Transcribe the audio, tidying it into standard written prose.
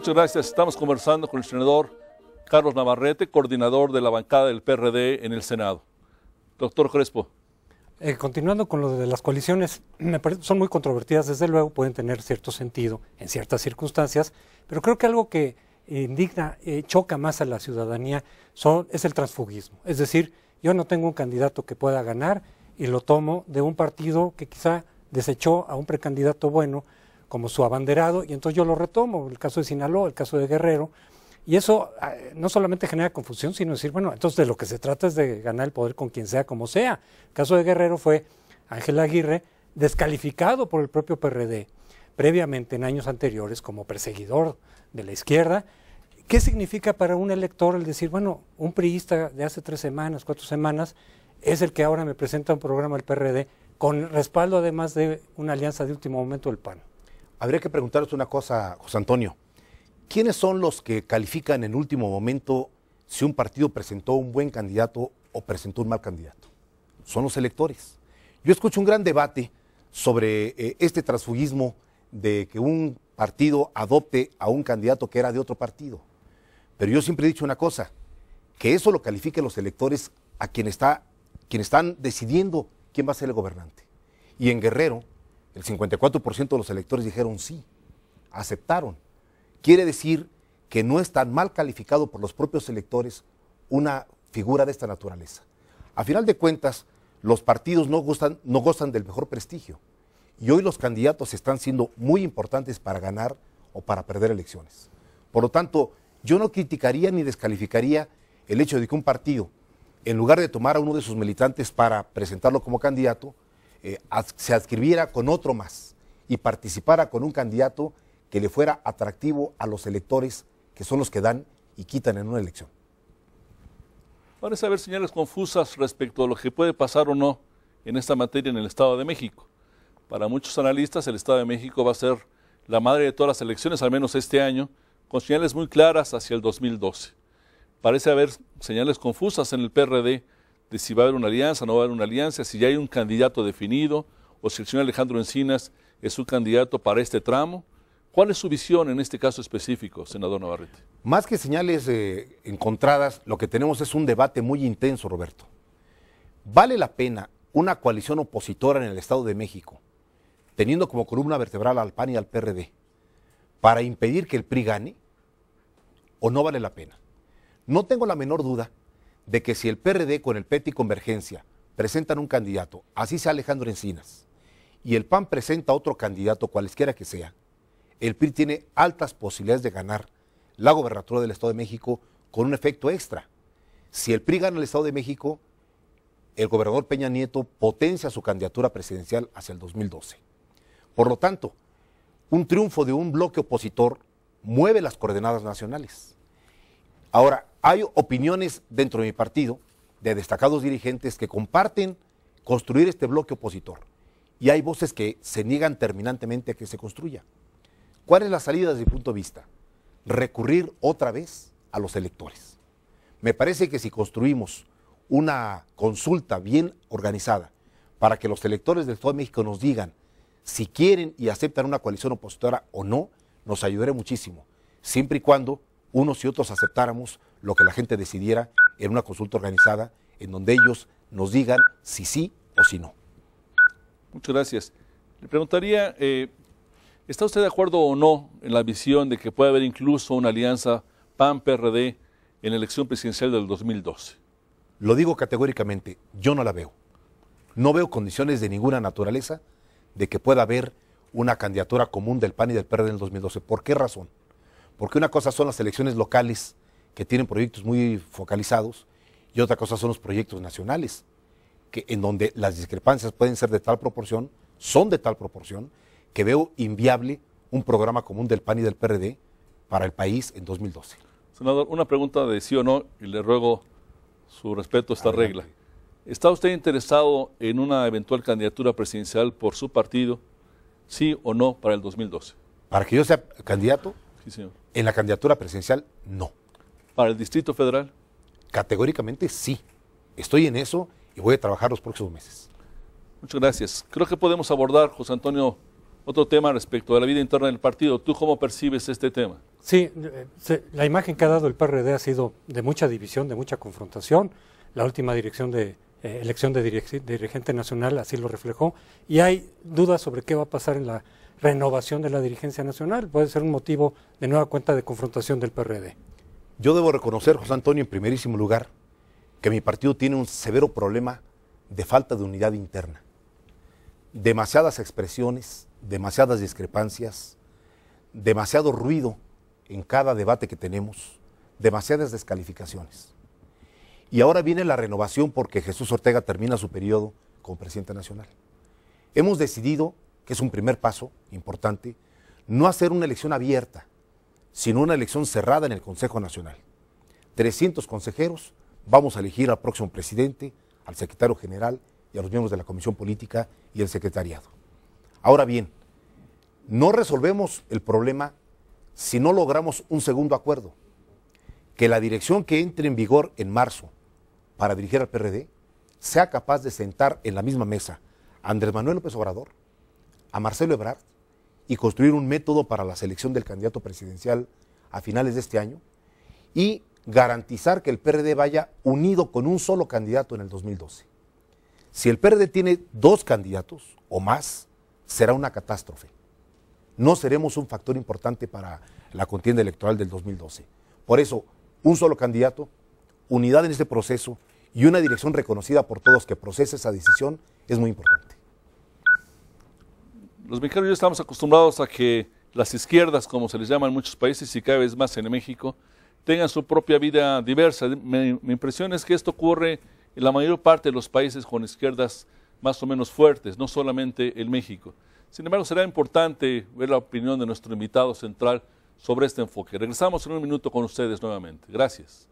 Muchas gracias. Estamos conversando con el senador Carlos Navarrete, coordinador de la bancada del PRD en el Senado. Doctor Crespo. Continuando con lo de las coaliciones, son muy controvertidas, desde luego, pueden tener cierto sentido en ciertas circunstancias, pero creo que algo que indigna, choca más a la ciudadanía es el transfugismo. Es decir, yo no tengo un candidato que pueda ganar y lo tomo de un partido que quizá desechó a un precandidato bueno como su abanderado, y entonces yo lo retomo, el caso de Sinaloa, el caso de Guerrero, y eso no solamente genera confusión, sino decir, bueno, entonces de lo que se trata es de ganar el poder con quien sea, como sea. El caso de Guerrero fue Ángel Aguirre, descalificado por el propio PRD, previamente en años anteriores como perseguidor de la izquierda. ¿Qué significa para un elector el decir, bueno, un priista de hace 3 semanas, 4 semanas, es el que ahora me presenta un programa del PRD, con respaldo además de una alianza de último momento del PAN? Habría que preguntarse una cosa, José Antonio. ¿Quiénes son los que califican en último momento si un partido presentó un buen candidato o presentó un mal candidato? Son los electores. Yo escucho un gran debate sobre este transfugismo de que un partido adopte a un candidato que era de otro partido. Pero yo siempre he dicho una cosa, que eso lo califiquen los electores a quienes están decidiendo quién va a ser el gobernante. Y en Guerrero, el 54% de los electores dijeron sí, aceptaron. Quiere decir que no es tan mal calificado por los propios electores una figura de esta naturaleza. A final de cuentas, los partidos no gozan del mejor prestigio. Y hoy los candidatos están siendo muy importantes para ganar o para perder elecciones. Por lo tanto, yo no criticaría ni descalificaría el hecho de que un partido, en lugar de tomar a uno de sus militantes para presentarlo como candidato, se adscribiera con otro más y participara con un candidato que le fuera atractivo a los electores, que son los que dan y quitan en una elección. Parece haber señales confusas respecto a lo que puede pasar o no en esta materia en el Estado de México. Para muchos analistas, el Estado de México va a ser la madre de todas las elecciones, al menos este año, con señales muy claras hacia el 2012. Parece haber señales confusas en el PRD de si va a haber una alianza, no va a haber una alianza, si ya hay un candidato definido o si el señor Alejandro Encinas es un candidato para este tramo. ¿Cuál es su visión en este caso específico, senador Navarrete? Más que señales encontradas, lo que tenemos es un debate muy intenso, Roberto. ¿Vale la pena una coalición opositora en el Estado de México, teniendo como columna vertebral al PAN y al PRD, para impedir que el PRI gane? ¿O no vale la pena? No tengo la menor duda de que si el PRD con el PET y Convergencia presentan un candidato, así sea Alejandro Encinas, y el PAN presenta otro candidato, cualesquiera que sea, el PRI tiene altas posibilidades de ganar la gobernatura del Estado de México con un efecto extra. Si el PRI gana el Estado de México, el gobernador Peña Nieto potencia su candidatura presidencial hacia el 2012. Por lo tanto, un triunfo de un bloque opositor mueve las coordenadas nacionales. Ahora, hay opiniones dentro de mi partido de destacados dirigentes que comparten construir este bloque opositor, y hay voces que se niegan terminantemente a que se construya. ¿Cuál es la salida desde mi punto de vista? Recurrir otra vez a los electores. Me parece que si construimos una consulta bien organizada para que los electores del Estado de México nos digan si quieren y aceptan una coalición opositora o no, nos ayudaría muchísimo, siempre y cuando unos y otros aceptáramos lo que la gente decidiera en una consulta organizada, en donde ellos nos digan si sí o si no. Muchas gracias. Le preguntaría, ¿está usted de acuerdo o no en la visión de que puede haber incluso una alianza PAN-PRD en la elección presidencial del 2012? Lo digo categóricamente, yo no la veo. No veo condiciones de ninguna naturaleza de que pueda haber una candidatura común del PAN y del PRD en el 2012. ¿Por qué razón? Porque una cosa son las elecciones locales, que tienen proyectos muy focalizados, y otra cosa son los proyectos nacionales, en donde las discrepancias pueden ser de tal proporción, son de tal proporción, que veo inviable un programa común del PAN y del PRD para el país en 2012. Senador, una pregunta de sí o no, y le ruego su respeto a esta regla. ¿Está usted interesado en una eventual candidatura presidencial por su partido, sí o no, para el 2012? ¿Para que yo sea candidato? Sí, señor. En la candidatura presidencial, no. ¿Para el Distrito Federal? Categóricamente sí. Estoy en eso y voy a trabajar los próximos meses. Muchas gracias. Creo que podemos abordar, José Antonio, otro tema respecto a la vida interna del partido. ¿Tú cómo percibes este tema? Sí, la imagen que ha dado el PRD ha sido de mucha división, de mucha confrontación. La última elección de dirigente nacional así lo reflejó. Y hay dudas sobre qué va a pasar en la renovación de la dirigencia nacional. Puede ser un motivo de nueva cuenta de confrontación del PRD. Yo debo reconocer, José Antonio, en primerísimo lugar, que mi partido tiene un severo problema de falta de unidad interna. Demasiadas expresiones, demasiadas discrepancias, demasiado ruido en cada debate que tenemos, demasiadas descalificaciones. Y ahora viene la renovación porque Jesús Ortega termina su periodo como presidente nacional. Hemos decidido, que es un primer paso importante, no hacer una elección abierta, sino una elección cerrada en el Consejo Nacional. 300 consejeros, vamos a elegir al próximo presidente, al secretario general y a los miembros de la Comisión Política y el secretariado. Ahora bien, no resolvemos el problema si no logramos un segundo acuerdo, que la dirección que entre en vigor en marzo para dirigir al PRD sea capaz de sentar en la misma mesa a Andrés Manuel López Obrador, a Marcelo Ebrard y construir un método para la selección del candidato presidencial a finales de este año y garantizar que el PRD vaya unido con un solo candidato en el 2012. Si el PRD tiene 2 candidatos o más, será una catástrofe. No seremos un factor importante para la contienda electoral del 2012. Por eso, un solo candidato, unidad en este proceso y una dirección reconocida por todos que procese esa decisión es muy importante. Los mexicanos ya estamos acostumbrados a que las izquierdas, como se les llama en muchos países y cada vez más en México, tengan su propia vida diversa. Mi impresión es que esto ocurre en la mayor parte de los países con izquierdas más o menos fuertes, no solamente en México. Sin embargo, será importante ver la opinión de nuestro invitado central sobre este enfoque. Regresamos en un minuto con ustedes nuevamente. Gracias.